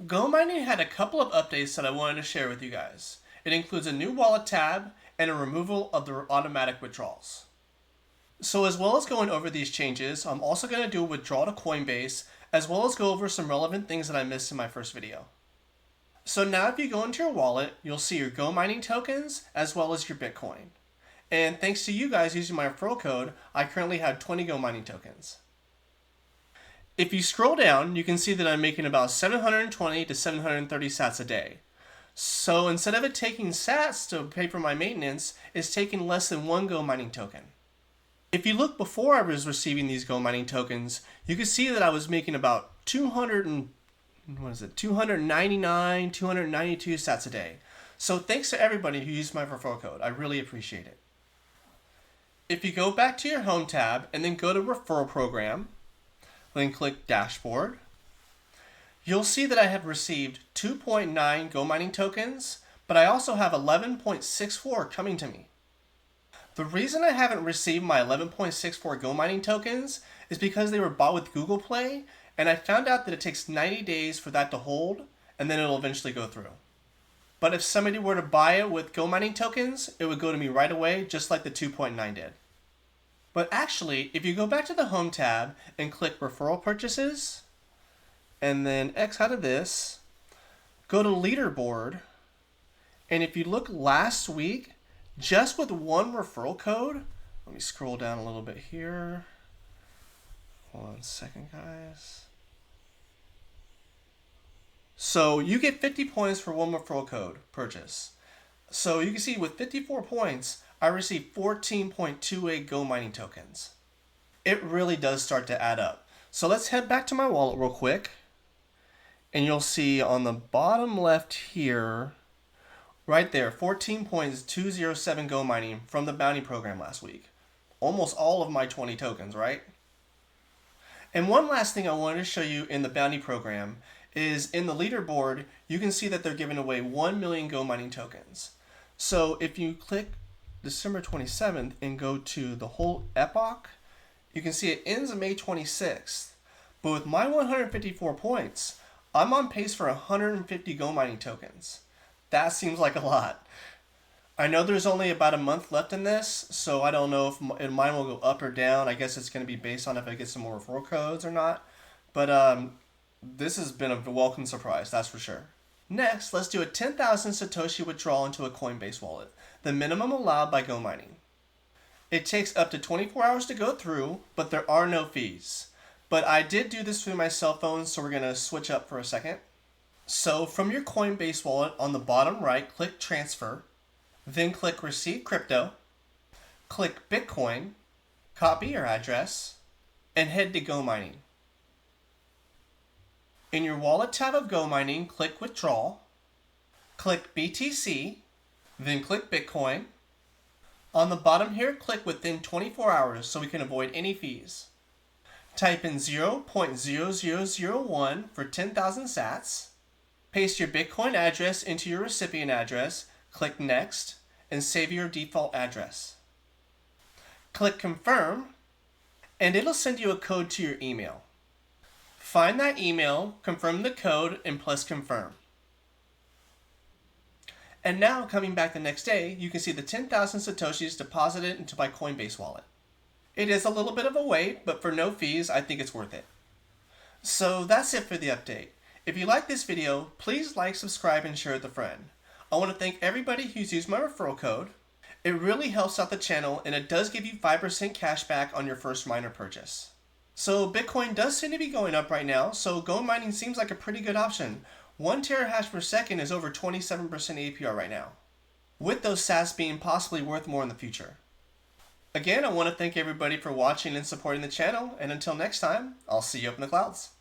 GoMining had a couple of updates that I wanted to share with you guys. It includes a new wallet tab and a removal of the automatic withdrawals. So as well as going over these changes, I'm also going to do a withdrawal to Coinbase, as well as go over some relevant things that I missed in my first video. So now if you go into your wallet, you'll see your GoMining tokens as well as your Bitcoin. And thanks to you guys using my referral code, I currently have 20 GoMining tokens. If you scroll down, you can see that I'm making about 720 to 730 sats a day. So instead of it taking sats to pay for my maintenance, it's taking less than one GoMining token. If you look before I was receiving these GoMining tokens, you can see that I was making about 299, 292 sats a day. So thanks to everybody who used my referral code. I really appreciate it. If you go back to your home tab and then go to referral program, then click dashboard, you'll see that I have received 2.9 GoMining tokens, but I also have 11.64 coming to me. The reason I haven't received my 11.64 GoMining tokens is because they were bought with Google Play, and I found out that it takes 90 days for that to hold, and then it'll eventually go through. But if somebody were to buy it with GoMining tokens, it would go to me right away, just like the 2.9 did. But actually, if you go back to the home tab and click referral purchases, and then X out of this, go to leaderboard, and if you look last week, just with one referral code, let me scroll down a little bit here. 1 second, guys. So you get 50 points for one referral code purchase. So you can see with 54 points, I received 14.28 GoMining tokens. It really does start to add up. So let's head back to my wallet real quick. And you'll see on the bottom left here, right there, 14.207 GoMining from the bounty program last week. Almost all of my 20 tokens, right? And one last thing I wanted to show you in the bounty program is in the leaderboard, you can see that they're giving away 1 million GoMining tokens. So if you click December 27th and go to the whole epoch, you can see it ends on May 26th. But with my 154 points, I'm on pace for 150 GoMining tokens. That seems like a lot. I know there's only about a month left in this, so I don't know if mine will go up or down. I guess it's going to be based on if I get some more referral codes or not. But this has been a welcome surprise, that's for sure. Next, let's do a 10,000 Satoshi withdrawal into a Coinbase wallet, the minimum allowed by GoMining. It takes up to 24 hours to go through, but there are no fees. But I did do this through my cell phone, so we're going to switch up for a second. So from your Coinbase wallet on the bottom right, click transfer, then click receive crypto, click Bitcoin, copy your address, and head to GoMining. In your wallet tab of GoMining, click withdrawal, click BTC, then click Bitcoin. On the bottom here, click within 24 hours so we can avoid any fees. Type in 0.0001 for 10,000 sats. Paste your Bitcoin address into your recipient address, click next, and save your default address. Click confirm, and it'll send you a code to your email. Find that email, confirm the code, and press confirm. And now, coming back the next day, you can see the 10,000 Satoshis deposited into my Coinbase wallet. It is a little bit of a wait, but for no fees, I think it's worth it. So that's it for the update. If you like this video, please like, subscribe, and share with a friend. I want to thank everybody who's used my referral code. It really helps out the channel, and it does give you 5% cash back on your first miner purchase. So Bitcoin does seem to be going up right now, so GoMining seems like a pretty good option. 1 terahash per second is over 27% APR right now, with those sats being possibly worth more in the future. Again, I want to thank everybody for watching and supporting the channel, and until next time, I'll see you up in the clouds.